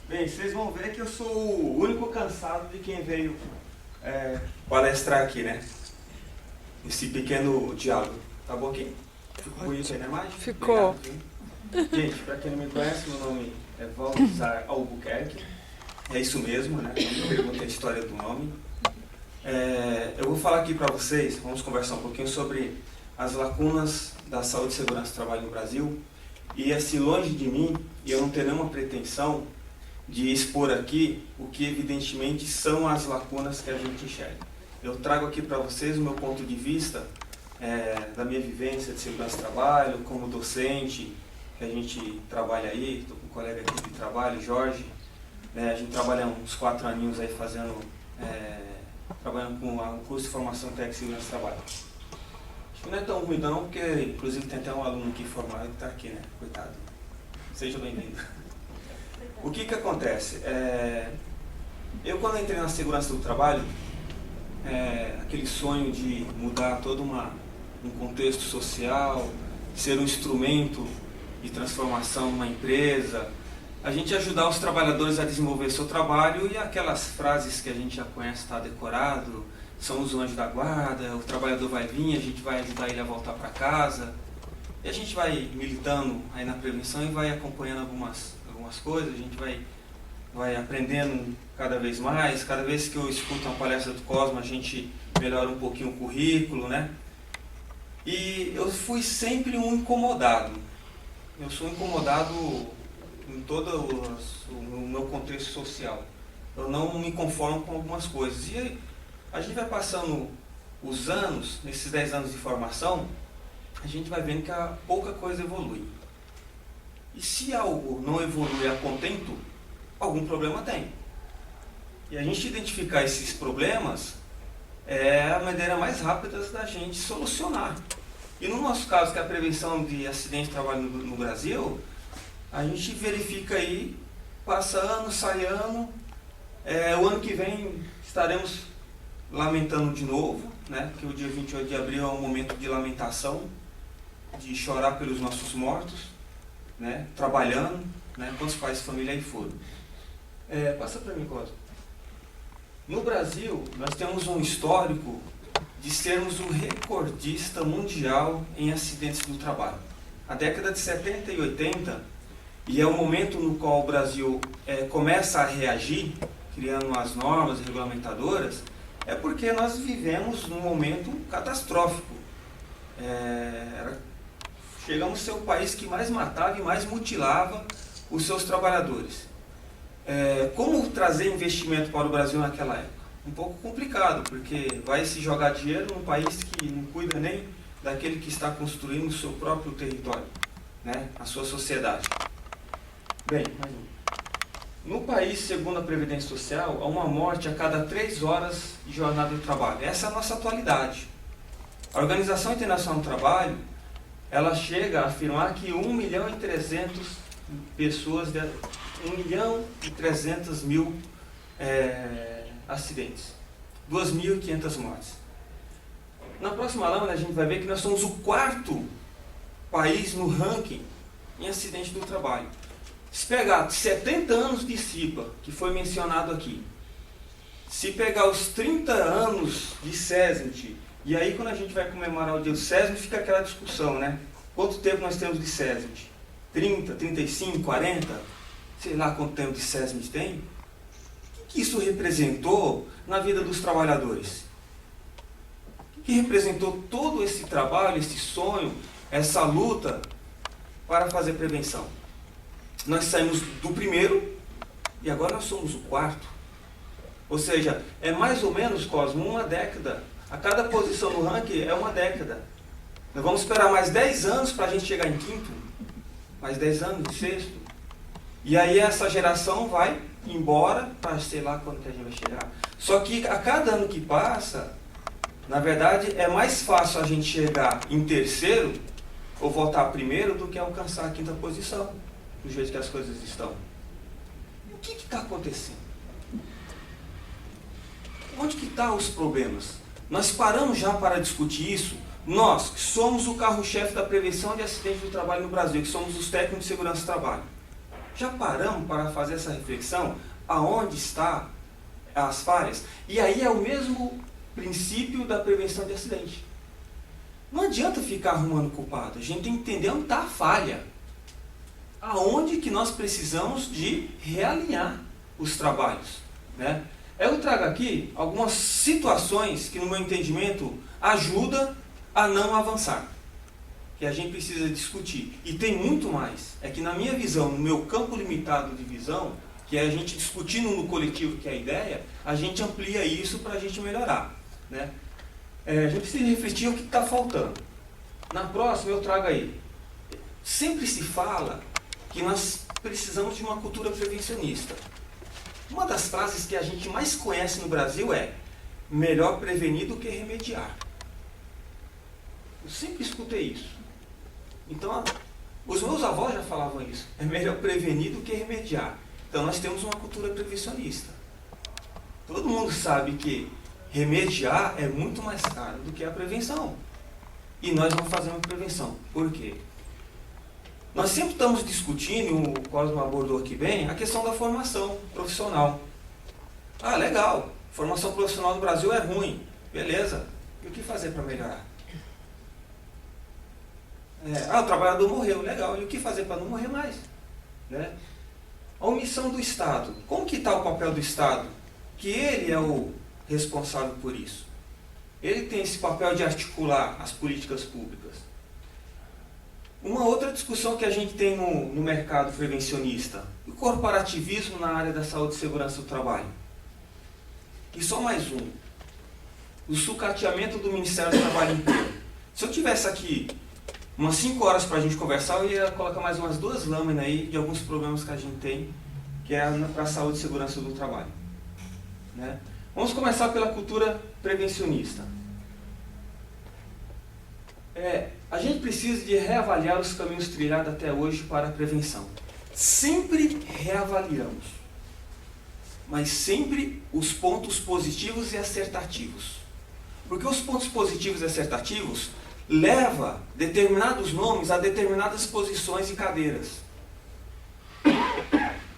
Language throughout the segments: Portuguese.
Bem, vocês vão ver que eu sou o único cansado de quem veio palestrar aqui, né? Esse pequeno diálogo. Tá bom aqui? Ficou bonito aí na imagem? Ficou. Obrigado, gente, pra quem não me conhece, meu nome é Valdizar Albuquerque. É isso mesmo, né? Não pergunta a história do nome. Eu vou falar aqui para vocês, vamos conversar um pouquinho sobre as lacunas da saúde e segurança do trabalho no Brasil. E assim, longe de mim, e eu não tenho nenhuma pretensão de expor aqui o que evidentemente são as lacunas que a gente enxerga. Eu trago aqui para vocês o meu ponto de vista da minha vivência de segurança do trabalho, como docente, que a gente trabalha aí, estou com um colega aqui de trabalho, Jorge, a gente trabalha uns 4 aninhos aí trabalhando com um curso de formação técnica de segurança do trabalho. Acho que não é tão ruim não, porque inclusive tem até um aluno aqui formado que está aqui, né? Coitado. Seja bem-vindo. O que acontece? Eu quando entrei na segurança do trabalho, aquele sonho de mudar todo um contexto social, ser um instrumento de transformação numa empresa, a gente ajudar os trabalhadores a desenvolver seu trabalho e aquelas frases que a gente já conhece, está decorado, são os anjos da guarda, o trabalhador vai vir, a gente vai ajudar ele a voltar para casa. E a gente vai militando aí na prevenção e vai acompanhando algumas coisas, a gente vai aprendendo cada vez mais. Cada vez que eu escuto uma palestra do Cosmo, a gente melhora um pouquinho o currículo, né? E eu fui sempre um incomodado. Eu sou incomodado em todo o meu contexto social. Eu não me conformo com algumas coisas. E a gente vai passando os anos, nesses 10 anos de formação, a gente vai vendo que pouca coisa evolui. E se algo não evolui a contento, algum problema tem. E a gente identificar esses problemas é a maneira mais rápida da gente solucionar. E no nosso caso, que é a prevenção de acidente de trabalho no Brasil, a gente verifica aí, passa ano, sai ano, o ano que vem estaremos lamentando de novo, né? Porque o dia 28 de abril é um momento de lamentação, de chorar pelos nossos mortos, né? Trabalhando, né? Quantos pais de família aí foram. Passa para mim, Cosmo. No Brasil, nós temos um histórico de sermos o recordista mundial em acidentes do trabalho. A década de 70 e 80, e é o momento no qual o Brasil começa a reagir, criando as normas regulamentadoras, é porque nós vivemos num momento catastrófico. Chegamos a ser o país que mais matava e mais mutilava os seus trabalhadores. Como trazer investimento para o Brasil naquela época? Um pouco complicado, porque vai se jogar dinheiro num país que não cuida nem daquele que está construindo o seu próprio território, né? A sua sociedade. Bem, mais um. No país, segundo a Previdência Social, há uma morte a cada 3 horas de jornada de trabalho. Essa é a nossa atualidade. A Organização Internacional do Trabalho, ela chega a afirmar que 1.300.000 pessoas, 1.300.000 acidentes, 2.500 mortes. Na próxima lâmina a gente vai ver que nós somos o 4º país no ranking em acidente do trabalho. Se pegar 70 anos de CIPA, que foi mencionado aqui, se pegar os 30 anos de SESMIT, e aí quando a gente vai comemorar o dia do SESMIT, fica aquela discussão, né? Quanto tempo nós temos de SESMIT? 30, 35, 40? Sei lá quanto tempo de SESMIT tem? O que isso representou na vida dos trabalhadores? O que representou todo esse trabalho, esse sonho, essa luta para fazer prevenção? Nós saímos do 1º e agora nós somos o 4º. Ou seja, é mais ou menos, Cosmo, uma década. A cada posição no ranking é uma década. Nós vamos esperar mais 10 anos para a gente chegar em 5º, mais 10 anos em 6º. E aí essa geração vai embora para sei lá quando que a gente vai chegar. Só que a cada ano que passa, na verdade, é mais fácil a gente chegar em 3º ou voltar a 1º do que alcançar a 5ª posição, do jeito que as coisas estão. O que está acontecendo? Onde que estão os problemas? Nós paramos já para discutir isso? Nós, que somos o carro-chefe da prevenção de acidentes do trabalho no Brasil, que somos os técnicos de segurança do trabalho. Já paramos para fazer essa reflexão? Aonde estão as falhas? E aí é o mesmo princípio da prevenção de acidente. Não adianta ficar arrumando culpado, a gente tem que entender onde está a falha. Aonde que nós precisamos de realinhar os trabalhos, né? Eu trago aqui algumas situações que, no meu entendimento, ajudam a não avançar, que a gente precisa discutir. E tem muito mais. É que, na minha visão, no meu campo limitado de visão, que é a gente discutindo no coletivo, que é a ideia, a gente amplia isso para a gente melhorar, né? A gente precisa refletir o que está faltando. Na próxima eu trago aí. Sempre se fala que nós precisamos de uma cultura prevencionista. Uma das frases que a gente mais conhece no Brasil é: melhor prevenir do que remediar. Eu sempre escutei isso. Então, os meus avós já falavam isso. É melhor prevenir do que remediar. Então, nós temos uma cultura prevencionista. Todo mundo sabe que remediar é muito mais caro do que a prevenção. E nós não fazemos prevenção. Por quê? Nós sempre estamos discutindo, o Cosmo abordou aqui bem, a questão da formação profissional. Ah, legal, formação profissional no Brasil é ruim. Beleza, e o que fazer para melhorar? O trabalhador morreu, legal, e o que fazer para não morrer mais? Né? A omissão do Estado. Como que está o papel do Estado? Que ele é o responsável por isso. Ele tem esse papel de articular as políticas públicas. Uma outra discussão que a gente tem no mercado prevencionista: o corporativismo na área da saúde e segurança do trabalho. E só mais um: o sucateamento do Ministério do Trabalho inteiro. Se eu tivesse aqui umas 5 horas para a gente conversar, eu ia colocar mais umas 2 lâminas aí de alguns problemas que a gente tem, que é para a saúde e segurança do trabalho, né? Vamos começar pela cultura prevencionista. A gente precisa de reavaliar os caminhos trilhados até hoje para a prevenção. Sempre reavaliamos, mas sempre os pontos positivos e acertativos. Porque os pontos positivos e acertativos levam determinados nomes a determinadas posições e cadeiras.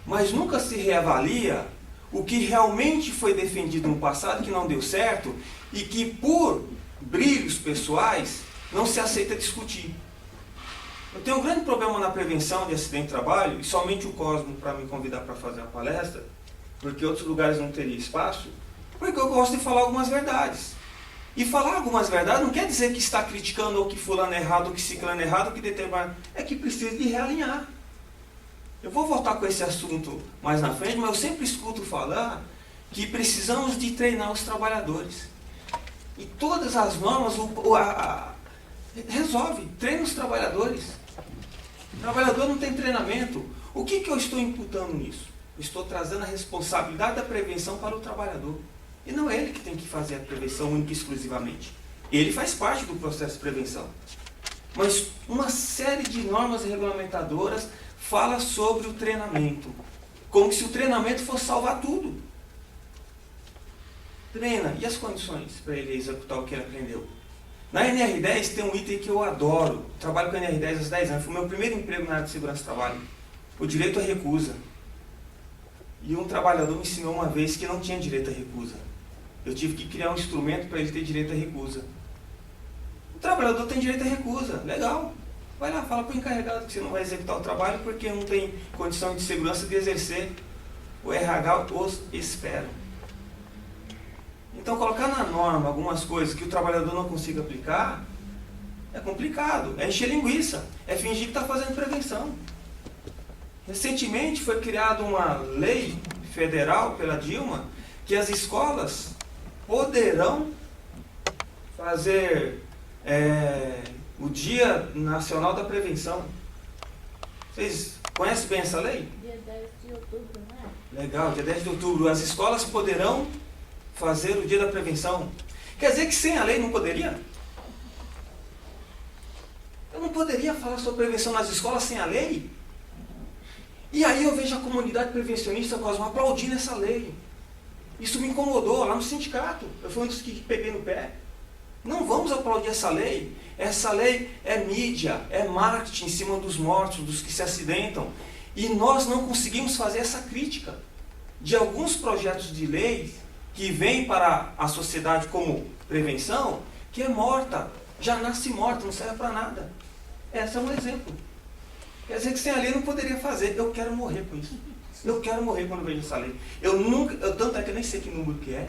Mas nunca se reavalia o que realmente foi defendido no passado, que não deu certo, e que por brilhos pessoais não se aceita discutir. Eu tenho um grande problema na prevenção de acidente de trabalho, e somente o Cosmo para me convidar para fazer a palestra, porque outros lugares não teria espaço, porque eu gosto de falar algumas verdades. E falar algumas verdades não quer dizer que está criticando ou que fulano é errado, ou que ciclano é errado, ou que determinado. É que precisa de realinhar. Eu vou voltar com esse assunto mais na frente, mas eu sempre escuto falar que precisamos de treinar os trabalhadores. E todas as normas resolve, treina os trabalhadores. O trabalhador não tem treinamento. O que eu estou imputando nisso? Eu estou trazendo a responsabilidade da prevenção para o trabalhador. E não é ele que tem que fazer a prevenção única e exclusivamente. Ele faz parte do processo de prevenção. Mas uma série de normas regulamentadoras fala sobre o treinamento. Como se o treinamento fosse salvar tudo. Treina. E as condições para ele executar o que ele aprendeu? Na NR10 tem um item que eu adoro. Eu trabalho com a NR10 há 10 anos. Foi o meu primeiro emprego na área de segurança do trabalho. O direito à recusa. E um trabalhador me ensinou uma vez que não tinha direito à recusa. Eu tive que criar um instrumento para ele ter direito à recusa. O trabalhador tem direito à recusa. Legal. Vai lá, fala para o encarregado que você não vai executar o trabalho porque não tem condição de segurança de exercer. O RH os espera. Então, colocar na norma algumas coisas que o trabalhador não consiga aplicar é complicado. É encher linguiça. É fingir que está fazendo prevenção. Recentemente foi criada uma lei federal pela Dilma que as escolas poderão fazer o Dia Nacional da Prevenção. Vocês conhecem bem essa lei? Dia 10 de outubro, né? Legal, dia 10 de outubro. As escolas poderão fazer o Dia da Prevenção. Quer dizer que sem a lei não poderia? Eu não poderia falar sobre prevenção nas escolas sem a lei? E aí eu vejo a comunidade prevencionista quase aplaudindo essa lei. Isso me incomodou lá no sindicato. Eu fui um dos que peguei no pé. Não vamos aplaudir essa lei. Essa lei é mídia, é marketing em cima dos mortos, dos que se acidentam. E nós não conseguimos fazer essa crítica de alguns projetos de lei que vêm para a sociedade como prevenção, que é morta, já nasce morta, não serve para nada. Esse é um exemplo. Quer dizer que sem a lei eu não poderia fazer. Eu quero morrer com isso. Eu quero morrer quando vejo essa lei. Tanto é que eu nem sei que número que é.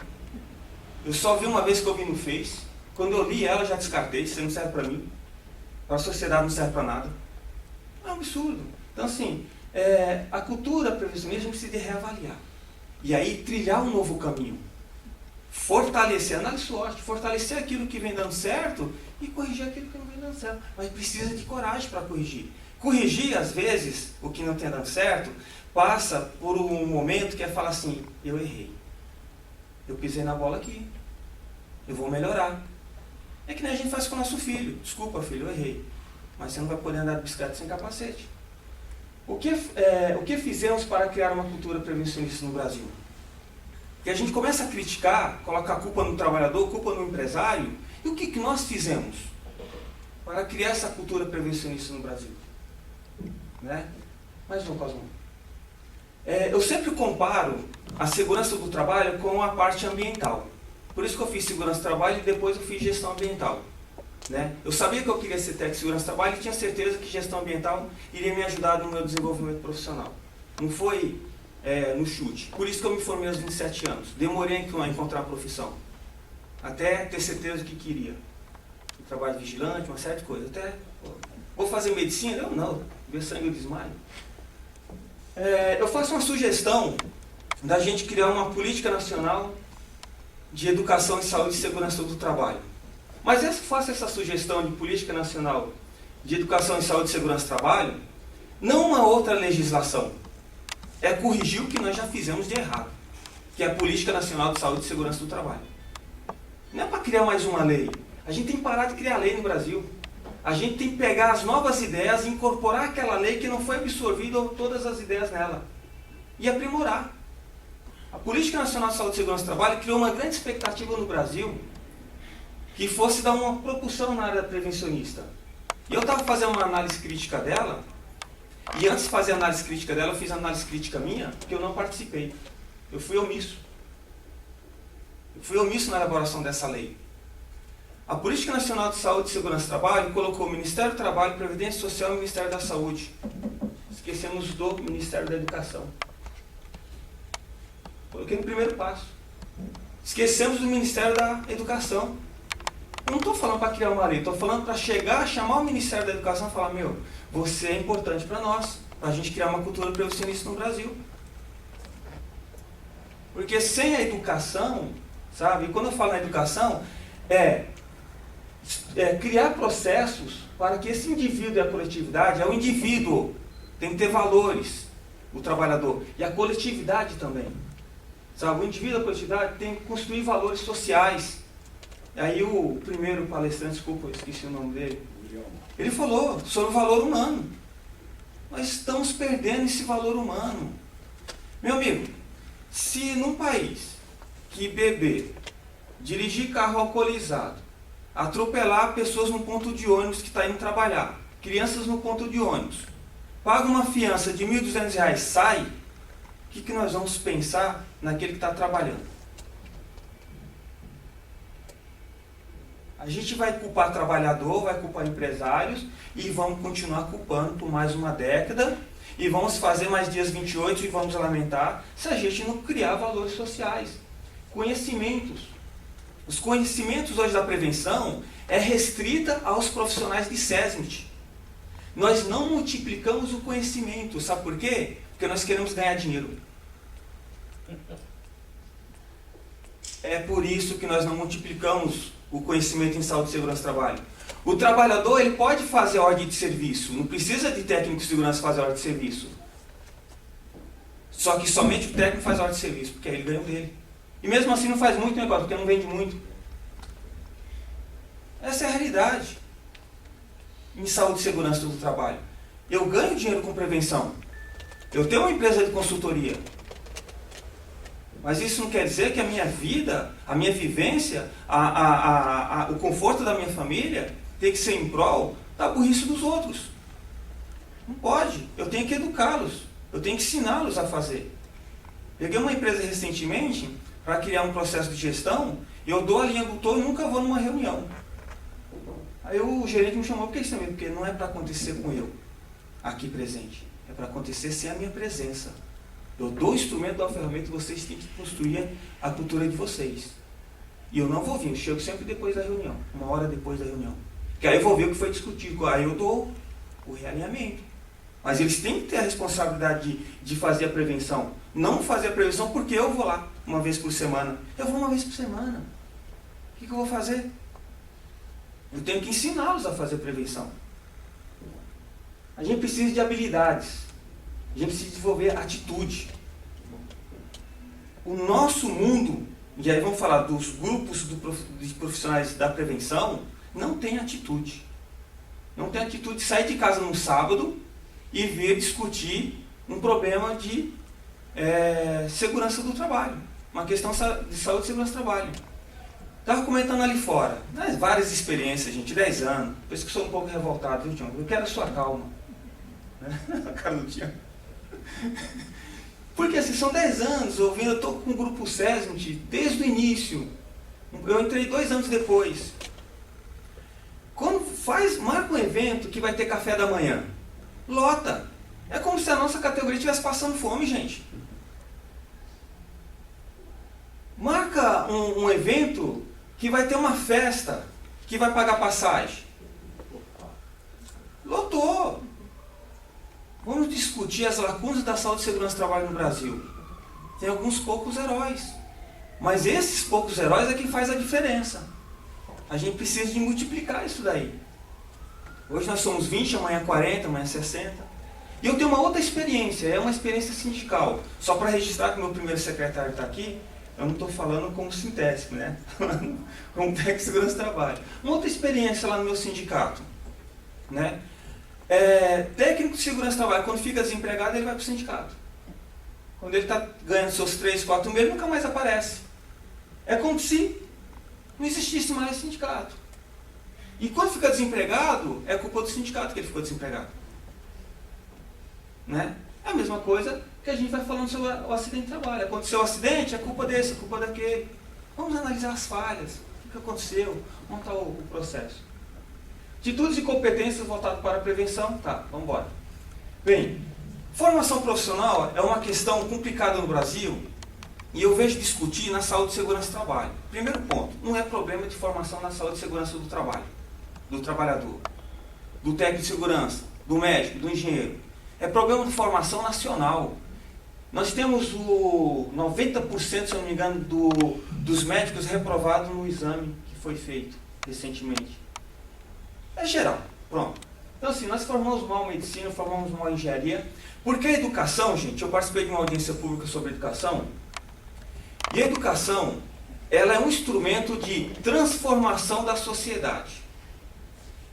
Eu só vi uma vez que eu vi no Face. Quando eu li ela, eu já descartei. Isso não serve para mim. Para a sociedade não serve para nada. É um absurdo. Então, assim, a cultura prevencionista precisa de reavaliar. E aí, trilhar um novo caminho. Fortalecer, análise SWOT, fortalecer aquilo que vem dando certo e corrigir aquilo que não vem dando certo. Mas precisa de coragem para corrigir. Corrigir, às vezes, o que não tem dando certo, passa por um momento que é falar assim, eu errei. Eu pisei na bola aqui. Eu vou melhorar. É que nem a gente faz com o nosso filho. Desculpa, filho, eu errei. Mas você não vai poder andar de bicicleta sem capacete. O que fizemos para criar uma cultura prevencionista no Brasil? Que a gente começa a criticar, colocar a culpa no trabalhador, culpa no empresário. E o que nós fizemos para criar essa cultura prevencionista no Brasil? Né? Mais um, Cosmo. Eu sempre comparo a segurança do trabalho com a parte ambiental. Por isso que eu fiz segurança do trabalho e depois eu fiz gestão ambiental. Né? Eu sabia que eu queria ser técnico de segurança do trabalho e tinha certeza que gestão ambiental iria me ajudar no meu desenvolvimento profissional. Não foi no chute. Por isso que eu me formei aos 27 anos. Demorei a encontrar a profissão. Até ter certeza do que queria. Um trabalho de vigilante, uma série de coisas. Até, vou fazer medicina? Eu não. Ver sangue eu desmaio. Eu faço uma sugestão da gente criar uma política nacional de educação em saúde e segurança do trabalho. Mas eu faço essa sugestão de política nacional de educação em saúde e segurança do trabalho, não uma outra legislação. É corrigir o que nós já fizemos de errado, que é a Política Nacional de Saúde e Segurança do Trabalho. Não é para criar mais uma lei. A gente tem que parar de criar lei no Brasil. A gente tem que pegar as novas ideias e incorporar aquela lei que não foi absorvida ou todas as ideias nela. E aprimorar. A Política Nacional de Saúde e Segurança do Trabalho criou uma grande expectativa no Brasil que fosse dar uma propulsão na área prevencionista. E eu estava fazendo uma análise crítica dela, e antes de fazer a análise crítica dela, eu fiz a análise crítica minha, porque eu não participei. Eu fui omisso. Eu fui omisso na elaboração dessa lei. A Política Nacional de Saúde e Segurança do Trabalho colocou o Ministério do Trabalho, Previdência Social e o Ministério da Saúde. Esquecemos do Ministério da Educação. Coloquei no primeiro passo. Esquecemos do Ministério da Educação. Eu não estou falando para criar uma lei, estou falando para chegar, chamar o Ministério da Educação e falar, você é importante para nós, para a gente criar uma cultura prevencionista no Brasil. Porque sem a educação, sabe, e quando eu falo na educação, criar processos para que esse indivíduo e a coletividade, o indivíduo tem que ter valores, o trabalhador, e a coletividade também. Sabe, o indivíduo e a coletividade tem que construir valores sociais. E aí o primeiro palestrante, desculpa, eu esqueci o nome dele, ele falou sobre o valor humano. Nós estamos perdendo esse valor humano. Meu amigo, se num país que beber, dirigir carro alcoolizado, atropelar pessoas no ponto de ônibus que está indo trabalhar, crianças no ponto de ônibus, paga uma fiança de R$ 1.200, sai, o que nós vamos pensar naquele que está trabalhando? A gente vai culpar trabalhador, vai culpar empresários e vamos continuar culpando por mais uma década e vamos fazer mais dias 28 e vamos lamentar se a gente não criar valores sociais, conhecimentos. Os conhecimentos hoje da prevenção é restrita aos profissionais de SESMIT. Nós não multiplicamos o conhecimento, sabe por quê? Porque nós queremos ganhar dinheiro. É por isso que nós não multiplicamos o conhecimento em saúde e segurança do trabalho. O trabalhador ele pode fazer ordem de serviço, não precisa de técnico de segurança fazer ordem de serviço. Só que somente o técnico faz ordem de serviço, porque aí ele ganha o dele. E mesmo assim não faz muito negócio, porque não vende muito. Essa é a realidade em saúde e segurança do trabalho. Eu ganho dinheiro com prevenção. Eu tenho uma empresa de consultoria. Mas isso não quer dizer que a minha vida, a minha vivência, o conforto da minha família tem que ser em prol da burrice dos outros. Não pode. Eu tenho que educá-los. Eu tenho que ensiná-los a fazer. Peguei uma empresa recentemente para criar um processo de gestão, e eu dou a linha do todo e nunca vou numa reunião. Aí o gerente me chamou, por que isso também? Porque não é para acontecer com eu, aqui presente. É para acontecer sem a minha presença. Eu dou o instrumento, dou a ferramenta, e vocês têm que construir a cultura de vocês. E eu não vou vir, eu chego sempre depois da reunião, 1 hora depois da reunião. Que aí eu vou ver o que foi discutido, aí eu dou o realinhamento. Mas eles têm que ter a responsabilidade de fazer a prevenção. Não fazer a prevenção porque eu vou lá 1 vez por semana. Eu vou 1 vez por semana. O que eu vou fazer? Eu tenho que ensiná-los a fazer prevenção. A gente precisa de habilidades. A gente precisa desenvolver atitude. O nosso mundo, e aí vamos falar dos grupos de profissionais da prevenção, não tem atitude. Não tem atitude de sair de casa num sábado e vir discutir um problema de segurança do trabalho. Uma questão de saúde e segurança do trabalho. Estava comentando ali fora, né, várias experiências, gente, 10 anos. Por isso que sou um pouco revoltado, viu, Tiago? Eu quero a sua calma. Né? A cara do Tiago. Porque assim, são 10 anos ouvindo, eu estou com o grupo SESMIT desde o início. Eu entrei 2 anos depois. Quando marca um evento que vai ter café da manhã, lota. É como se a nossa categoria estivesse passando fome, gente. Marca um evento que vai ter uma festa, que vai pagar passagem. Lotou. Vamos discutir as lacunas da saúde e segurança do trabalho no Brasil. Tem alguns poucos heróis. Mas esses poucos heróis é que faz a diferença. A gente precisa de multiplicar isso daí. Hoje nós somos 20, amanhã 40, amanhã 60. E eu tenho uma outra experiência, é uma experiência sindical. Só para registrar que o meu primeiro secretário está aqui, eu não estou falando como sintético, né? Como técnico de segurança do trabalho. Uma outra experiência lá no meu sindicato. Né? Técnico de segurança do trabalho, quando fica desempregado, ele vai para o sindicato. Quando ele está ganhando seus 3, 4 meses, nunca mais aparece. É como se não existisse mais sindicato. E quando fica desempregado, é culpa do sindicato que ele ficou desempregado. Né? É a mesma coisa que a gente vai falando sobre o acidente de trabalho. Aconteceu o acidente, é culpa desse, é culpa daquele. Vamos analisar as falhas. O que aconteceu? Montar o processo. Atitudes e competências voltadas para a prevenção. Tá, vamos embora. Bem, formação profissional é uma questão complicada no Brasil e eu vejo discutir na saúde e segurança do trabalho. Primeiro ponto, não é problema de formação na saúde e segurança do trabalho, do trabalhador, do técnico de segurança, do médico, do engenheiro. É problema de formação nacional. Nós temos o 90%, se eu não me engano, dos médicos reprovados no exame que foi feito recentemente. É geral, pronto. Então assim, nós formamos mal medicina, formamos mal engenharia, porque a educação, gente, eu participei de uma audiência pública sobre educação, e a educação, ela é um instrumento de transformação da sociedade.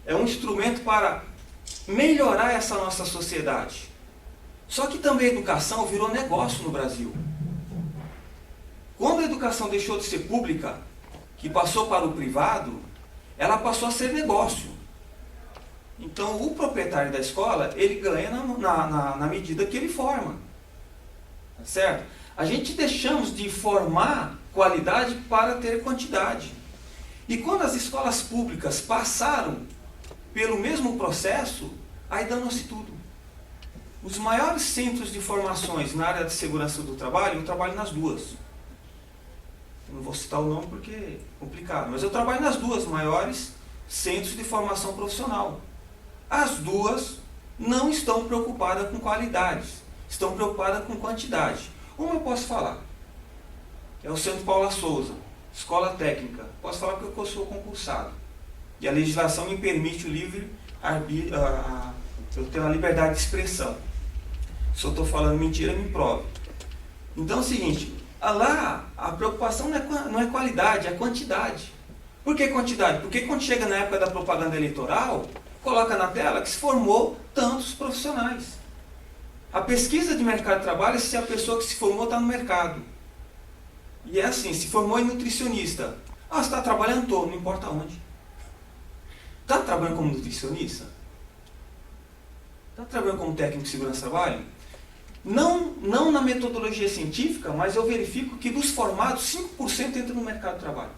É um instrumento para melhorar essa nossa sociedade. Só que também a educação virou negócio no Brasil. Quando a educação deixou de ser pública, que passou para o privado, ela passou a ser negócio. Então o proprietário da escola, ele ganha na medida que ele forma. Certo? A gente deixamos de formar qualidade para ter quantidade. E quando as escolas públicas passaram pelo mesmo processo, aí danou-se tudo. Os maiores centros de formações na área de segurança do trabalho, eu trabalho nas duas. Eu não vou citar o nome porque é complicado, mas eu trabalho nas duas maiores centros de formação profissional. As duas não estão preocupadas com qualidade, estão preocupadas com quantidade. Uma eu posso falar, que é o Centro Paula Souza, Escola Técnica. Posso falar porque eu sou concursado. E a legislação me permite o livre arbítrio, eu tenho a liberdade de expressão. Se eu estou falando mentira, me prove. Então é o seguinte, lá a preocupação não é qualidade, é quantidade. Por que quantidade? Porque quando chega na época da propaganda eleitoral, coloca na tela que se formou tantos profissionais. A pesquisa de mercado de trabalho é se a pessoa que se formou está no mercado. E é assim, se formou em nutricionista. Você está trabalhando todo, não importa onde. Está trabalhando como nutricionista? Está trabalhando como técnico de segurança do trabalho? Não na metodologia científica, mas eu verifico que dos formados, 5% entram no mercado de trabalho.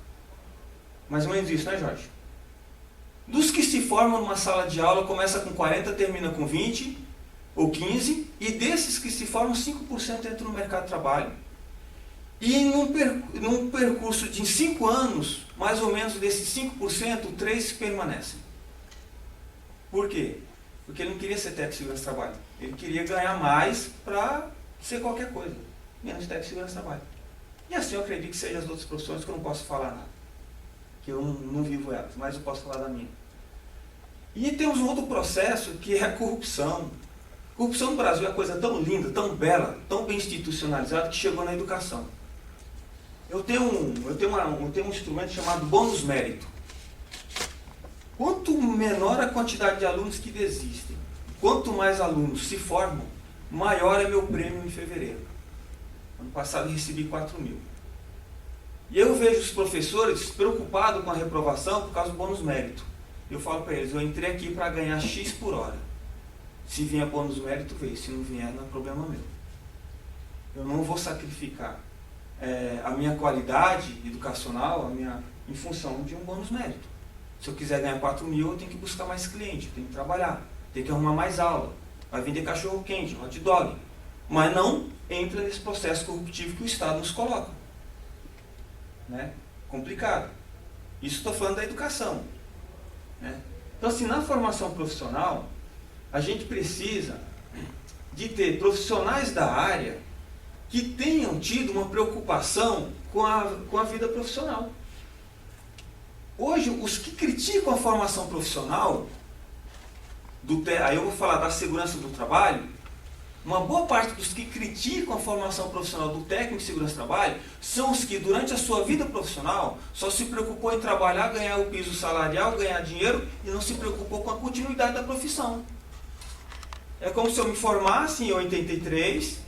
Mais ou menos isso, né, Jorge? Dos que se formam numa sala de aula, começa com 40, termina com 20 ou 15, e desses que se formam, 5% entram no mercado de trabalho. E num percurso de 5 anos, mais ou menos desses 5%, 3 permanecem. Por quê? Porque ele não queria ser técnico de segurança de trabalho. Ele queria ganhar mais para ser qualquer coisa, menos técnico de segurança de trabalho. E assim eu acredito que sejam as outras profissões que eu não posso falar nada. Que eu não vivo elas, mas eu posso falar da minha. E temos um outro processo que é a corrupção. Corrupção no Brasil é uma coisa tão linda, tão bela, tão bem institucionalizada que chegou na educação. Eu tenho um instrumento chamado bônus mérito. Quanto menor a quantidade de alunos que desistem, quanto mais alunos se formam, maior é meu prêmio em fevereiro. Ano passado eu recebi 4.000. E eu vejo os professores preocupados com a reprovação por causa do bônus mérito. Eu falo para eles, eu entrei aqui para ganhar X por hora. Se vier bônus mérito, veio. Se não vier, não é problema meu. Eu não vou sacrificar a minha qualidade educacional em função de um bônus mérito. Se eu quiser ganhar 4.000, eu tenho que buscar mais cliente, eu tenho que trabalhar, tenho que arrumar mais aula, vai vender cachorro quente, hot dog. Mas não entra nesse processo corruptivo que o Estado nos coloca. Né? Complicado. Isso estou falando da educação. Né? Então, assim, na formação profissional, a gente precisa de ter profissionais da área que tenham tido uma preocupação com a vida profissional. Hoje, os que criticam a formação profissional, aí eu vou falar da segurança do trabalho, uma boa parte dos que criticam a formação profissional do técnico de segurança do trabalho são os que, durante a sua vida profissional, só se preocupou em trabalhar, ganhar o piso salarial, ganhar dinheiro e não se preocupou com a continuidade da profissão. É como se eu me formasse em 83,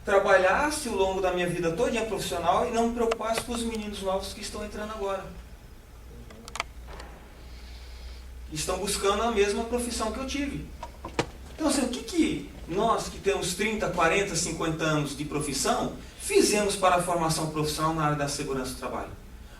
trabalhasse ao longo da minha vida toda profissional e não me preocupasse com os meninos novos que estão entrando agora. Estão buscando a mesma profissão que eu tive. Então, assim, o que nós que temos 30, 40, 50 anos de profissão, fizemos para a formação profissional na área da segurança do trabalho?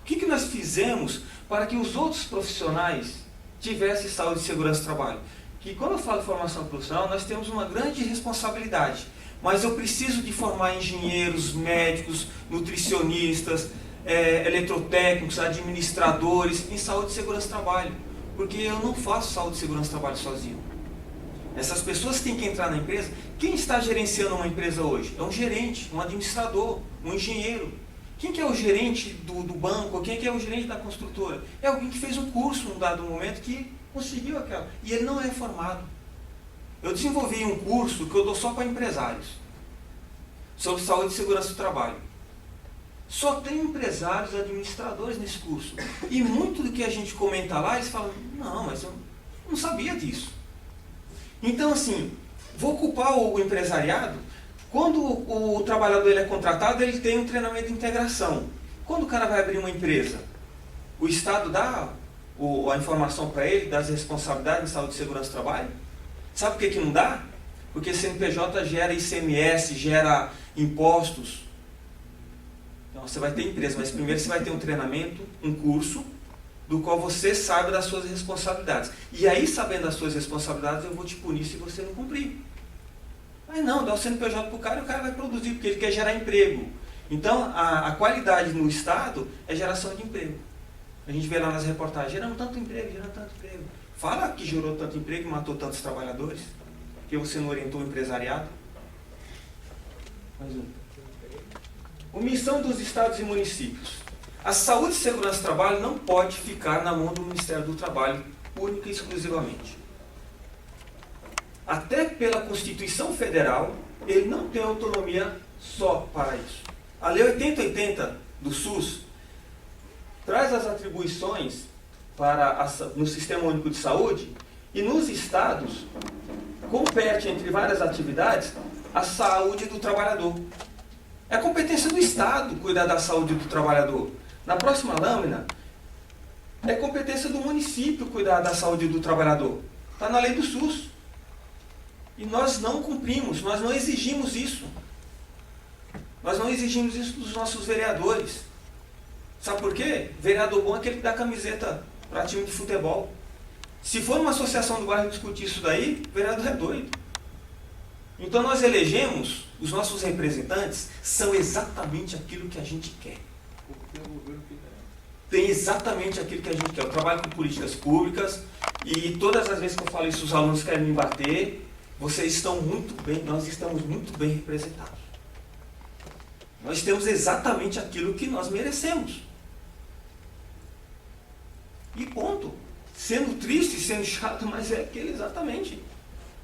O que nós fizemos para que os outros profissionais tivessem saúde e segurança do trabalho? Que quando eu falo de formação profissional, nós temos uma grande responsabilidade. Mas eu preciso de formar engenheiros, médicos, nutricionistas, eletrotécnicos, administradores em saúde e segurança do trabalho. Porque eu não faço saúde e segurança do trabalho sozinho. Essas pessoas têm que entrar na empresa. Quem está gerenciando uma empresa hoje? É um gerente, um administrador, um engenheiro. Quem que é o gerente do banco? Quem que é o gerente da construtora? É alguém que fez um curso num dado momento que conseguiu aquela. E ele não é formado. Eu desenvolvi um curso que eu dou só para empresários, sobre saúde e segurança do trabalho. Só tem empresários, administradores nesse curso. E muito do que a gente comenta lá, eles falam, não, mas eu não sabia disso. Então, assim, vou culpar o empresariado. Quando o trabalhador ele é contratado, ele tem um treinamento de integração. Quando o cara vai abrir uma empresa, o Estado dá a informação para ele das responsabilidades em saúde e segurança do trabalho? Sabe por que não dá? Porque CNPJ gera ICMS, gera impostos. Então você vai ter empresa, mas primeiro você vai ter um treinamento, um curso, do qual você sabe das suas responsabilidades. E aí, sabendo das suas responsabilidades, eu vou te punir se você não cumprir. Mas não, dá o CNPJ para o cara e o cara vai produzir, porque ele quer gerar emprego. Então, a qualidade no Estado é geração de emprego. A gente vê lá nas reportagens, gerando tanto emprego, gerando tanto emprego. Fala que gerou tanto emprego e matou tantos trabalhadores, porque você não orientou o empresariado. Mais um. Omissão dos estados e municípios. A saúde e segurança do trabalho não pode ficar na mão do Ministério do Trabalho, única e exclusivamente. Até pela Constituição Federal, ele não tem autonomia só para isso. A Lei 8080 do SUS traz as atribuições no Sistema Único de Saúde e nos estados compete, entre várias atividades, a saúde do trabalhador. É a competência do Estado cuidar da saúde do trabalhador. Na próxima lâmina, é competência do município cuidar da saúde do trabalhador. Está na lei do SUS. E nós não cumprimos, nós não exigimos isso. Nós não exigimos isso dos nossos vereadores. Sabe por quê? Vereador bom é aquele que dá camiseta para time de futebol. Se for uma associação do bairro discutir isso daí, o vereador é doido. Então nós elegemos, os nossos representantes são exatamente aquilo que a gente quer. Tem exatamente aquilo que a gente quer. Eu trabalho com políticas públicas e todas as vezes que eu falo isso, os alunos querem me bater. Vocês estão muito bem, nós estamos muito bem representados. Nós temos exatamente aquilo que nós merecemos. E ponto. Sendo triste, sendo chato, mas é aquele exatamente.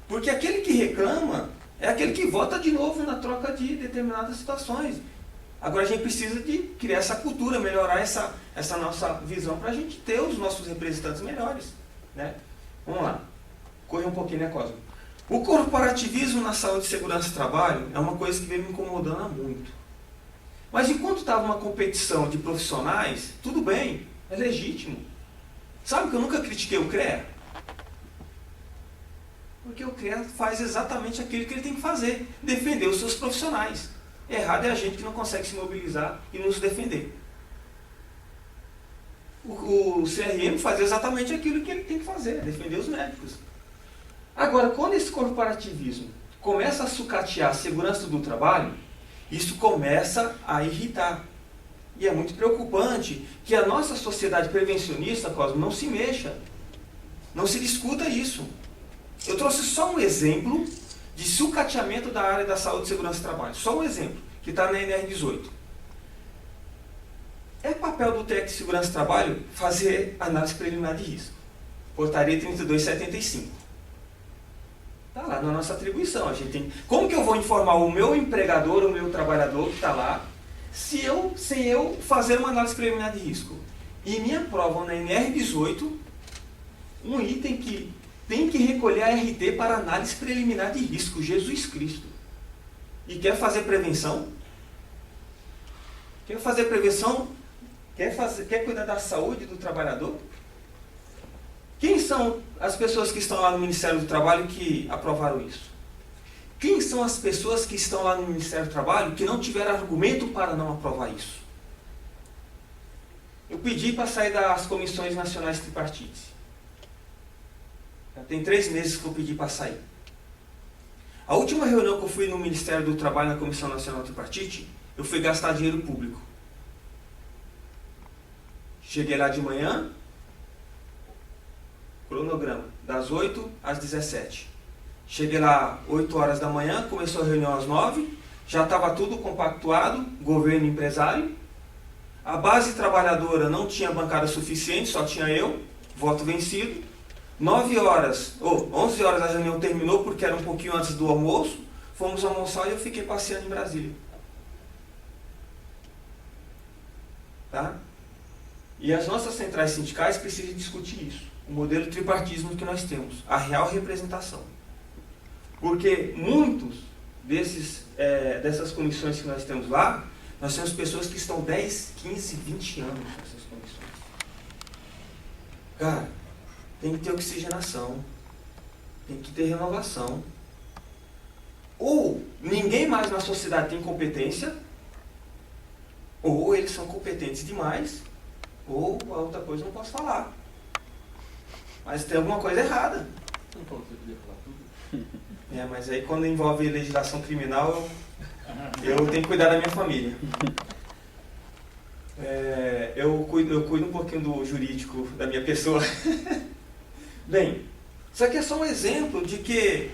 Porque aquele que reclama é aquele que vota de novo na troca de determinadas situações. Agora a gente precisa de criar essa cultura, melhorar essa nossa visão para a gente ter os nossos representantes melhores. Né? Vamos lá. Corre um pouquinho, né, Cosmo? O corporativismo na saúde e segurança do trabalho é uma coisa que vem me incomodando há muito. Mas enquanto estava uma competição de profissionais, tudo bem, é legítimo. Sabe que eu nunca critiquei o CREA? Porque o CREA faz exatamente aquilo que ele tem que fazer, defender os seus profissionais. Errado é a gente que não consegue se mobilizar e nos defender. O CRM faz exatamente aquilo que ele tem que fazer, defender os médicos. Agora, quando esse corporativismo começa a sucatear a segurança do trabalho, isso começa a irritar. E é muito preocupante que a nossa sociedade prevencionista, Cosmo, não se mexa. Não se discuta isso. Eu trouxe só um exemplo de sucateamento da área da saúde e segurança do trabalho. Só um exemplo, que está na NR18. É papel do técnico de segurança do trabalho fazer análise preliminar de risco. Portaria 3275. Está lá na nossa atribuição. A gente tem... Como que eu vou informar o meu empregador, o meu trabalhador que está lá, sem eu fazer uma análise preliminar de risco? E me aprovam na NR18 um item que tem que recolher a RT para análise preliminar de risco. Jesus Cristo. E quer fazer prevenção? Quer fazer prevenção? Quer cuidar da saúde do trabalhador? Quem são as pessoas que estão lá no Ministério do Trabalho que aprovaram isso? Quem são as pessoas que estão lá no Ministério do Trabalho que não tiveram argumento para não aprovar isso? Eu pedi para sair das comissões nacionais tripartites. Já tem 3 meses que eu pedi para sair. A última reunião que eu fui no Ministério do Trabalho, na Comissão Nacional Tripartite, eu fui gastar dinheiro público. Cheguei lá de manhã, cronograma, das 8 às 17. Cheguei lá 8 horas da manhã, começou a reunião às 9, já estava tudo compactuado, governo e empresário. A base trabalhadora não tinha bancada suficiente, só tinha eu, voto vencido. 11 horas a reunião terminou, porque era um pouquinho antes do almoço. Fomos almoçar e eu fiquei passeando em Brasília. Tá? E as nossas centrais sindicais precisam discutir isso. O modelo tripartismo que nós temos. A real representação. Porque muitos dessas comissões que nós temos lá, nós temos pessoas que estão 10, 15, 20 anos nessas comissões. Cara, tem que ter oxigenação, tem que ter renovação. Ou ninguém mais na sociedade tem competência, ou eles são competentes demais, ou a outra coisa eu não posso falar. Mas tem alguma coisa errada. Você não falou que você podia falar tudo? Mas aí quando envolve legislação criminal, eu tenho que cuidar da minha família. Eu cuido um pouquinho do jurídico da minha pessoa. Bem, isso aqui é só um exemplo de que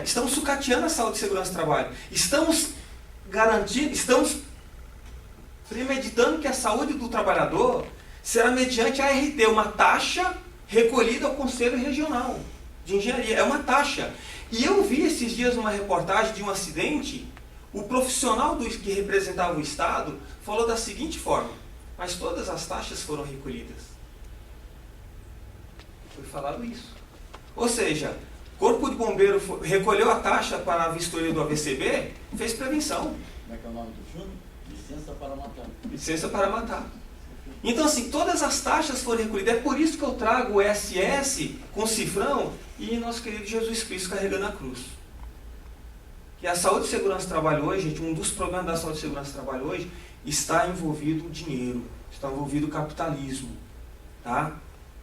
estamos sucateando a saúde e segurança do trabalho. Estamos premeditando que a saúde do trabalhador será mediante a ART, uma taxa recolhida ao Conselho Regional de Engenharia. É uma taxa. E eu vi esses dias uma reportagem de um acidente, o profissional que representava o Estado falou da seguinte forma: mas todas as taxas foram recolhidas. Foi falado isso. Ou seja, o Corpo de Bombeiro recolheu a taxa para a vistoria do AVCB, fez prevenção. Como é que é o nome do filme? Licença para Matar. Licença para Matar. Então, assim, todas as taxas foram recolhidas. É por isso que eu trago o SS com cifrão e nosso querido Jesus Cristo carregando a cruz. Que a saúde e segurança do trabalho hoje, gente, um dos problemas da saúde e segurança do trabalho hoje, está envolvido o dinheiro, está envolvido o capitalismo. Tá?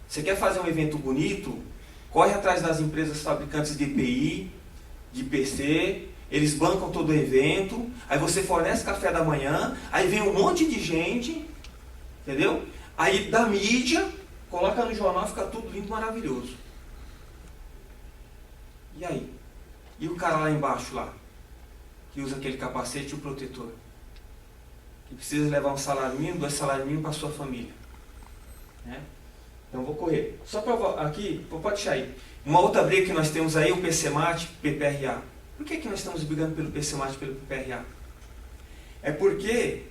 Você quer fazer um evento bonito? Corre atrás das empresas fabricantes de EPI, de PC, eles bancam todo o evento, aí você fornece café da manhã, aí vem um monte de gente, entendeu? Aí da mídia, coloca no jornal, fica tudo lindo, maravilhoso. E aí? E o cara lá embaixo, lá, que usa aquele capacete e o protetor? Que precisa levar um salário mínimo, 2 salários mínimos para a sua família. Né? Então vou correr. Só para aqui, pode deixar aí. Uma outra briga que nós temos aí, o PCMAT, PPRA. Por que nós estamos brigando pelo PCMAT e pelo PPRA? É porque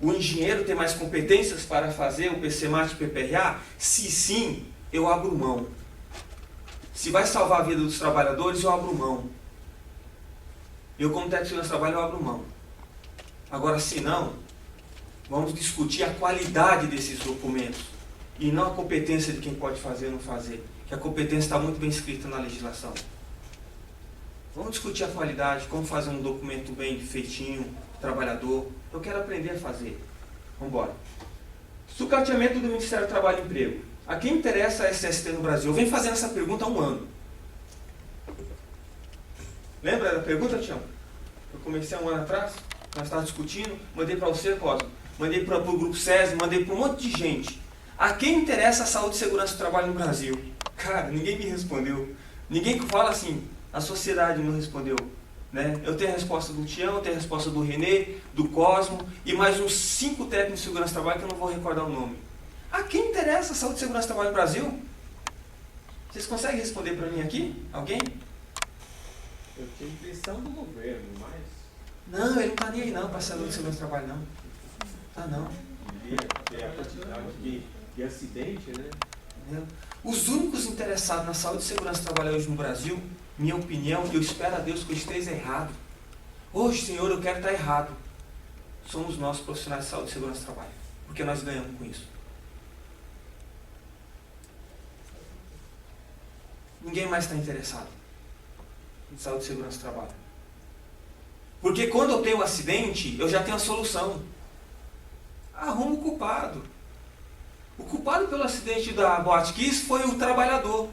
o engenheiro tem mais competências para fazer o PCMAT e PPRA? Se sim, eu abro mão. Se vai salvar a vida dos trabalhadores, eu abro mão. Eu, como técnico de segurança do trabalho, eu abro mão. Agora, se não, vamos discutir a qualidade desses documentos e não a competência de quem pode fazer ou não fazer. Que a competência está muito bem escrita na legislação. Vamos discutir a qualidade, como fazer um documento bem feitinho, trabalhador. Eu quero aprender a fazer. Vamos embora. Sucateamento do Ministério do Trabalho e Emprego. A quem interessa a SST no Brasil? Eu venho fazendo essa pergunta há um ano. Lembra da pergunta, Tião? Eu comecei há um ano atrás, nós estávamos discutindo, mandei para você, Cosmo, mandei para o Grupo SESI, mandei para um monte de gente. A quem interessa a saúde e segurança do trabalho no Brasil? Cara, ninguém me respondeu. Ninguém fala assim, a sociedade não respondeu. Né? Eu tenho a resposta do Tião, eu tenho a resposta do Renê, do Cosmo e mais uns 5 técnicos de segurança do trabalho que eu não vou recordar o nome. A quem interessa a saúde e segurança do trabalho no Brasil? Vocês conseguem responder para mim aqui? Alguém? Eu tinha impressão do governo, mas... Não, ele não está nem aí não para a saúde e segurança do trabalho, não. Tá não. É a quantidade de acidente, né? Entendeu? Os únicos interessados na saúde e segurança do trabalho hoje no Brasil, minha opinião, e eu espero a Deus que eu esteja errado. Hoje, Senhor, eu quero estar errado. Somos nós, profissionais de saúde e segurança do trabalho. Porque nós ganhamos com isso. Ninguém mais está interessado em saúde e segurança do trabalho. Porque quando eu tenho um acidente, eu já tenho a solução. Arrumo o culpado. O culpado pelo acidente da Boate Kiss foi o trabalhador,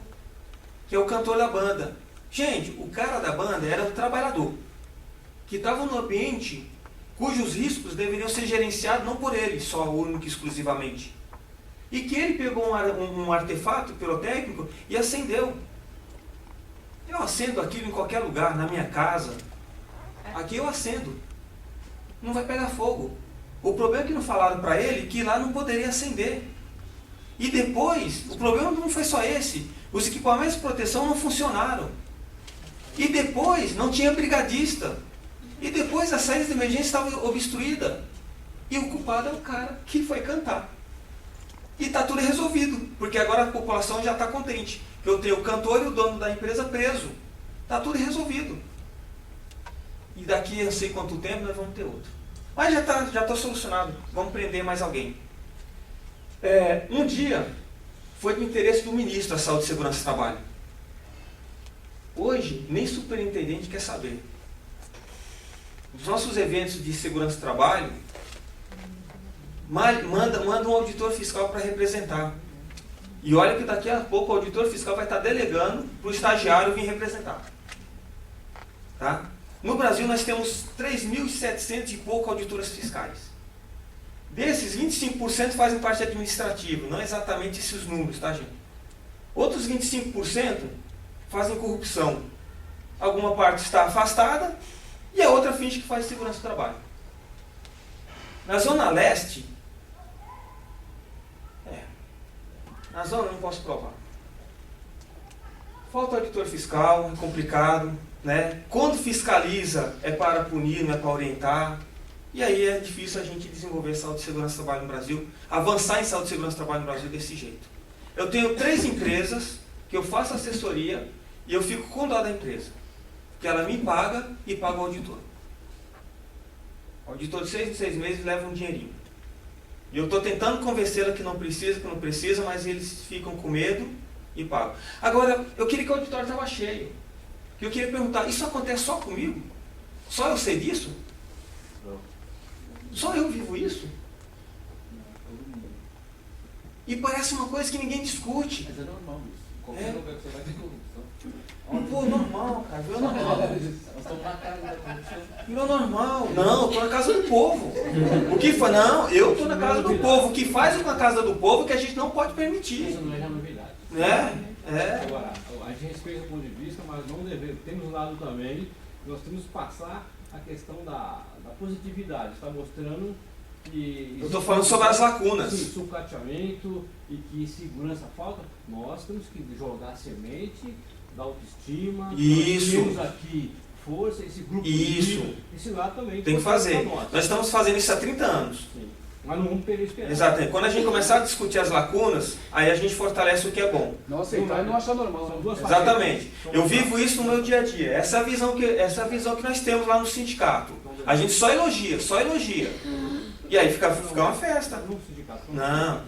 que é o cantor da banda. Gente, o cara da banda era o trabalhador, que estava no ambiente cujos riscos deveriam ser gerenciados não por ele, só único e exclusivamente. E que ele pegou um artefato pirotécnico e acendeu. Eu acendo aquilo em qualquer lugar, na minha casa. Aqui eu acendo. Não vai pegar fogo. O problema é que não falaram para ele que lá não poderia acender. E depois, o problema não foi só esse. Os equipamentos de proteção não funcionaram. E depois, não tinha brigadista. E depois, a saída de emergência estava obstruída. E o culpado é o cara que foi cantar. E está tudo resolvido, porque agora a população já está contente. Que eu tenho o cantor e o dono da empresa preso. Está tudo resolvido. E daqui a não sei quanto tempo nós vamos ter outro. Mas já está solucionado. Vamos prender mais alguém. Um dia foi do interesse do ministro da Saúde e Segurança do Trabalho. Hoje, nem superintendente quer saber. Os nossos eventos de segurança do trabalho manda um auditor fiscal para representar. E olha que daqui a pouco o auditor fiscal vai estar delegando para o estagiário vir representar. Tá? No Brasil nós temos 3.700 e pouco auditores fiscais. Desses, 25% fazem parte administrativa, não exatamente esses números, tá, gente? Outros 25% fazem corrupção. Alguma parte está afastada e a outra finge que faz segurança do trabalho. Na Zona Leste, na Zona não posso provar. Falta auditor fiscal, é complicado, né? Quando fiscaliza é para punir, não é para orientar. E aí é difícil a gente desenvolver saúde e segurança do trabalho no Brasil, avançar em saúde e segurança do trabalho no Brasil desse jeito. Eu tenho 3 empresas que eu faço assessoria e eu fico com dó da empresa. Porque ela me paga e paga o auditor. O auditor de 6 em 6 meses leva um dinheirinho. E eu estou tentando convencê-la que não precisa, mas eles ficam com medo e pagam. Agora, eu queria que o auditório estava cheio. Eu queria perguntar, isso acontece só comigo? Só eu sei disso? Não. Só eu vivo isso? E parece uma coisa que ninguém discute. Mas é normal isso. Qualquer lugar que você vai ter corrupção. Pô, normal, cara. Virou normal. Nós estamos na casa da corrupção. Virou normal. Não, eu estou na casa do povo. O que foi? Não, eu estou na casa do povo. O que faz na casa do povo é que a gente não pode permitir. Isso não é novidade. Agora, a gente respeita o ponto de vista, mas não devemos. Temos um lado também, nós temos que passar a questão da positividade. Está mostrando que... Eu estou falando sobre as lacunas. Sim, sucateamento e que segurança falta. Nós temos que jogar semente da autoestima. Isso. Nós temos aqui força, esse grupo. Isso. Esse lado também. Tem que fazer. Nós estamos fazendo isso há 30 anos. Sim. Mas não vamos perder esperança. Exatamente. Quando a gente começar a discutir as lacunas, aí a gente fortalece o que é bom. Não aceitar e não achar normal. São duas Exatamente. Eu vivo isso no meu dia a dia. Essa é a visão que nós temos lá no sindicato. A gente só elogia, só elogia. E aí fica uma festa. Não,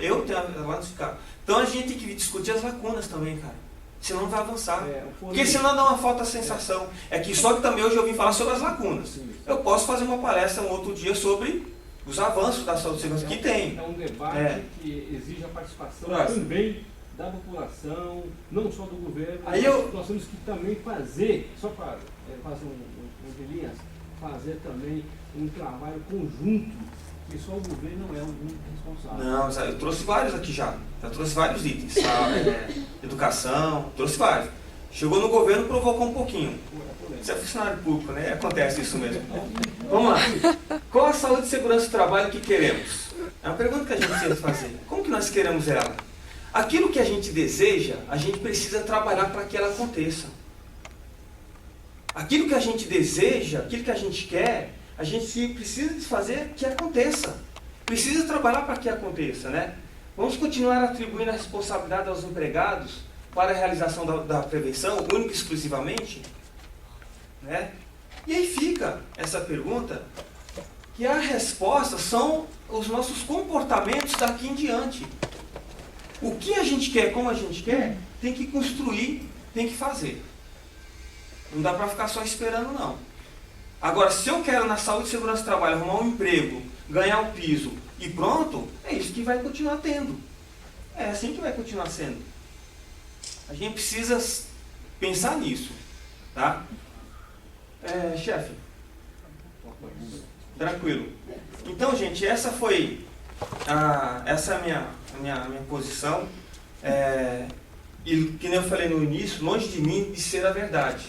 eu tenho lá no sindicato. Então a gente tem que discutir as lacunas também, cara. Senão não vai avançar. Porque senão dá uma falta de sensação. É que só que também hoje eu vim falar sobre as lacunas. Eu posso fazer uma palestra um outro dia sobre os avanços da saúde e segurança que tem. É um debate que exige a participação também da população, não só do governo. Aí nós temos que também fazer, só para fazer um linhas, fazer também um trabalho conjunto, que só o governo não é um único responsável. Não, eu trouxe vários aqui já. Já trouxe vários itens. Educação, trouxe vários. Chegou no governo, provocou um pouquinho. Você é funcionário público, né? Acontece isso mesmo. Vamos lá. Qual a saúde e segurança do trabalho que queremos? É uma pergunta que a gente precisa fazer. Como que nós queremos ela? Aquilo que a gente deseja, a gente precisa trabalhar para que ela aconteça. Aquilo que a gente deseja, aquilo que a gente quer, a gente precisa fazer que aconteça. Precisa trabalhar para que aconteça, né? Vamos continuar atribuindo a responsabilidade aos empregados para a realização da prevenção, única e exclusivamente? Né? E aí fica essa pergunta, que a resposta são os nossos comportamentos daqui em diante. O que a gente quer, como a gente quer, tem que construir, tem que fazer. Não dá para ficar só esperando, não. Agora, se eu quero na saúde e segurança do trabalho arrumar um emprego, ganhar um piso e pronto, é isso que vai continuar tendo. É assim que vai continuar sendo. A gente precisa pensar nisso, tá? Chefe. Tranquilo. Então, gente, essa foi essa é a minha posição. E que nem eu falei no início, longe de mim de ser a verdade.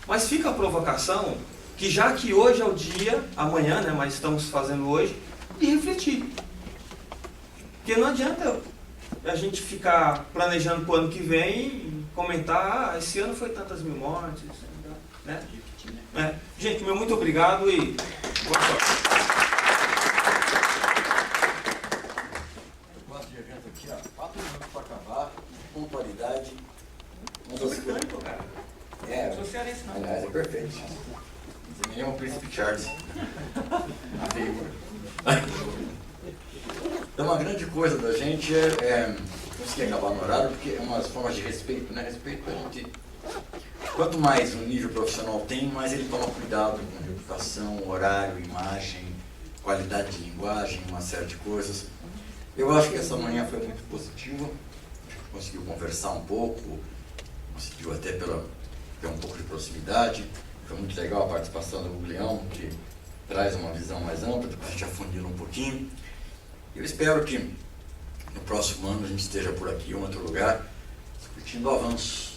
Mas fica a provocação que já que hoje é o dia, amanhã, né, mas estamos fazendo hoje, de refletir. Porque não adianta a gente ficar planejando para o ano que vem e comentar, esse ano foi tantas mil mortes, né? Gente, meu muito obrigado e boa sorte. Quanto de evento aqui, ó, 4 minutos para acabar, pontualidade. Britânico, cara. Sou cearense, não. Aliás, é perfeito. Você nem é o Príncipe Charles. Então, uma grande coisa da gente conseguir acabar no horário, porque é umas formas de respeito, né? Respeito a gente. Quanto mais um nível profissional tem, mais ele toma cuidado com reputação, horário, imagem, qualidade de linguagem, uma série de coisas. Eu acho que essa manhã foi muito positiva. A gente conseguiu conversar um pouco, conseguiu até ter um pouco de proximidade. Foi muito legal a participação do Guglielmo, que traz uma visão mais ampla, depois a gente afundila um pouquinho. Eu espero que no próximo ano a gente esteja por aqui, em outro lugar, discutindo avanços.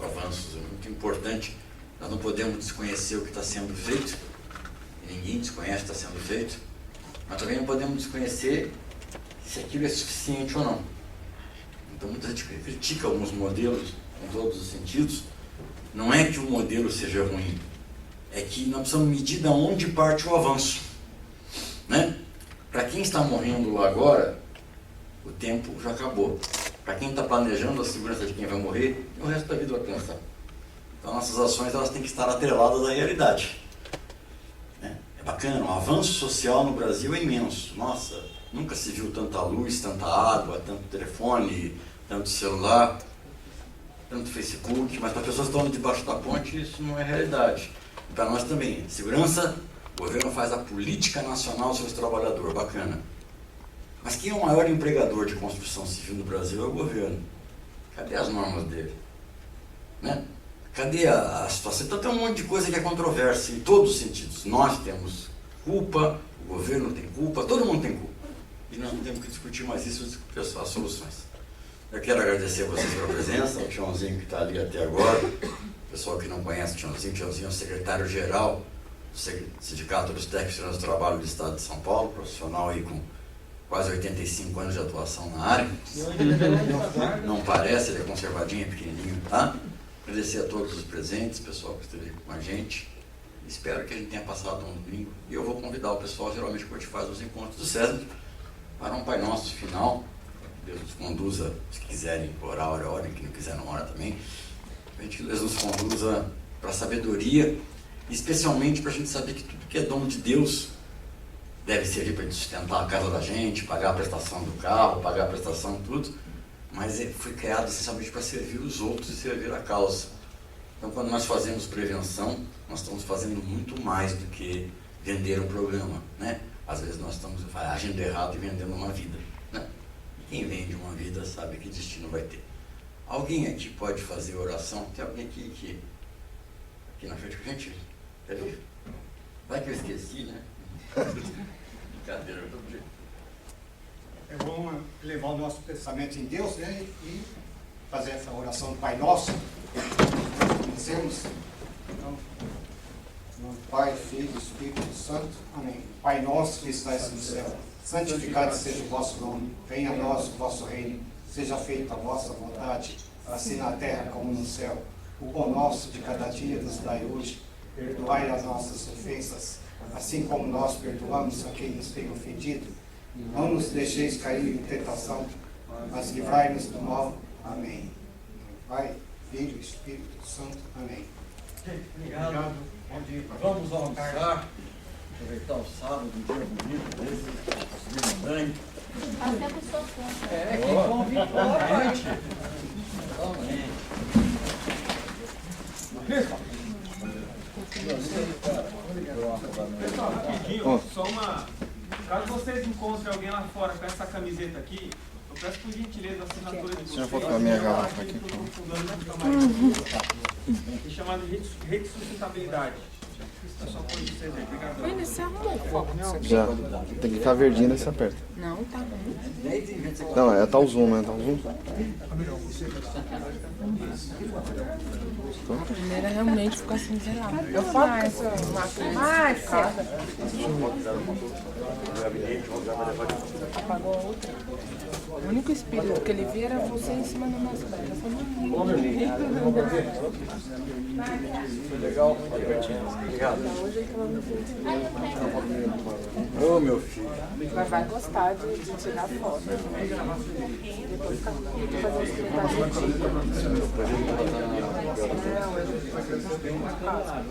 Avanços é muito importante. Nós não podemos desconhecer o que está sendo feito, e ninguém desconhece o que está sendo feito, mas também não podemos desconhecer se aquilo é suficiente ou não. Então muita gente critica alguns modelos em todos os sentidos. Não é que o modelo seja ruim, é que nós precisamos medir de onde parte o avanço, né? Para quem está morrendo lá agora, o tempo já acabou. Para quem está planejando a segurança de quem vai morrer, o resto da vida vai pensar. Então nossas ações elas têm que estar atreladas à realidade, né? É bacana. bacana, o avanço social no Brasil é imenso. Nossa, nunca se viu tanta luz, tanta água, tanto telefone, tanto celular, tanto Facebook, mas para pessoas que estão debaixo da ponte isso não é realidade. E para nós também, segurança, o governo faz a política nacional sobre o trabalhador, bacana. Mas quem é o maior empregador de construção civil no Brasil é o governo. Cadê as normas dele? Né? Cadê a situação? Então tem um monte de coisa que é controversa em todos os sentidos. Nós temos culpa, o governo tem culpa, todo mundo tem culpa. E nós não temos que discutir mais isso, discutir as soluções. Eu quero agradecer a vocês pela presença, ao Tiãozinho que está ali até agora, o pessoal que não conhece o Tiãozinho é o secretário-geral do Sindicato dos Técnicos do Trabalho do Estado de São Paulo, profissional aí com quase 85 anos de atuação na área. Não parece, ele é conservadinho, é pequenininho, tá? Agradecer a todos os presentes, pessoal que esteve com a gente. Espero que a gente tenha passado um domingo. E eu vou convidar o pessoal, geralmente, que a gente faz os encontros do César, para um Pai Nosso final. Deus nos conduza, se quiserem orar, orem, que não quiser não ora também. Que Deus nos conduza para a sabedoria, especialmente para a gente saber que tudo que é dom de Deus deve servir para sustentar a casa da gente, pagar a prestação do carro, pagar a prestação de tudo, mas foi criado essencialmente para servir os outros e servir a causa. Então, quando nós fazemos prevenção, nós estamos fazendo muito mais do que vender um programa, né? Às vezes nós estamos agindo errado e vendendo uma vida, né? E quem vende uma vida sabe que destino vai ter. Alguém aqui pode fazer oração? Tem alguém aqui na frente com a gente? Peraí. Vai que eu esqueci, né? Brincadeira, todo jeito. É bom levar o nosso pensamento em Deus, né? E fazer essa oração do Pai Nosso. Conhecemos. Então, em nome do Pai, Filho e Espírito Santo. Amém. Pai nosso que estás no céu, santificado seja o vosso nome. Venha a nós o vosso reino. Seja feita a vossa vontade, assim na terra como no céu. O pão nosso de cada dia nos dai hoje. Perdoai as nossas ofensas, assim como nós perdoamos a quem nos tem ofendido. Não nos deixeis cair em tentação, mas livrai-nos do mal. Amém. Pai, Filho e Espírito Santo. Amém. Obrigado. Bom dia. Vamos almoçar, aproveitar o sábado, um dia bonito desse, demandante. Até por sua conta. Quem convidou a gente. Pessoal, rapidinho, só uma. Caso vocês encontrem alguém lá fora com essa camiseta aqui, eu peço por gentileza a assinatura de vocês. Deixa eu botar a minha garrafa aqui. Chamado Rede de Sustentabilidade. É só por vocês aí, obrigado. Mas você arrumou o foco. Já. Tem que ficar verdinho, daí você aperta. Não, tá bom. Não, tá o zoom, né? Tá o zoom. A primeira é realmente ficar assim zerado. Eu falo que essa máquina apagou a outra. O único espírito que ele via era você em cima do nosso pé. Legal, obrigado. Ô, meu filho. Mas vai gostar de tirar foto. Depois ficar fazendo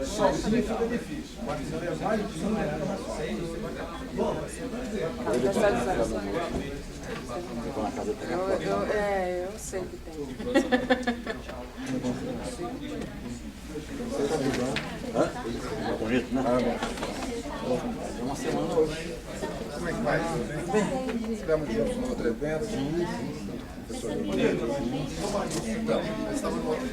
os Sozinho fica difícil. Mas eu levar e eu sei que tem. Bonito, né? É uma semana hoje. Como é que vai? Bem, tivemos juntos no outro evento. Professor então, nós estávamos no outro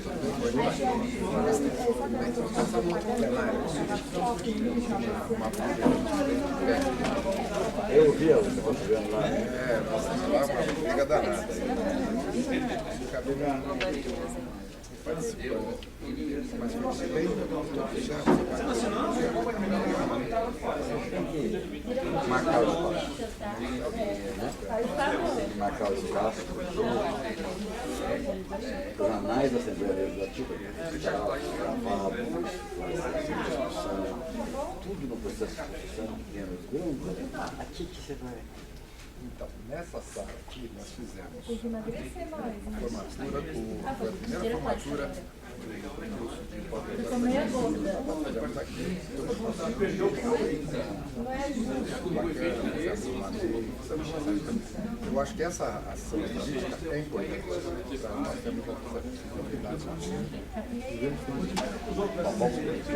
Eu vi o que você vendo lá. É, nós estamos lá, uma briga danada. Acabei participando. Mas participei já. Marcar o espaço. Marcar o espaço. Os anais da Assembleia Legislativa, gravado, tudo no processo de discussão, menos grande. Aqui que você vai. Então, nessa sala aqui nós fizemos a formatura, foi a primeira formatura Ficou meia gorda. Eu acho que essa ação política é importante para nós termos essa responsabilidade.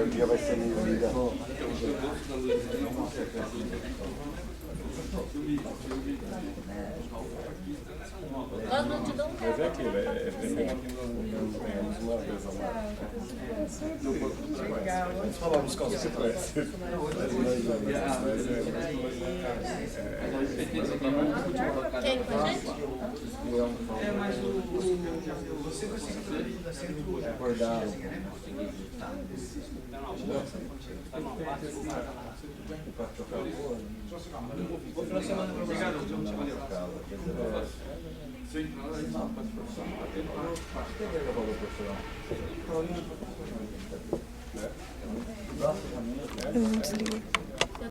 O dia vai ser meio vida. Nós não te damos Mas é aquilo, é primeiro que nós ganhamos uma vez a mais. Vamos falar dos casos que você conhece. Quem com a gente? Mas Acordaram. Boa final de semana pra você. Obrigado. Eu não desliguei.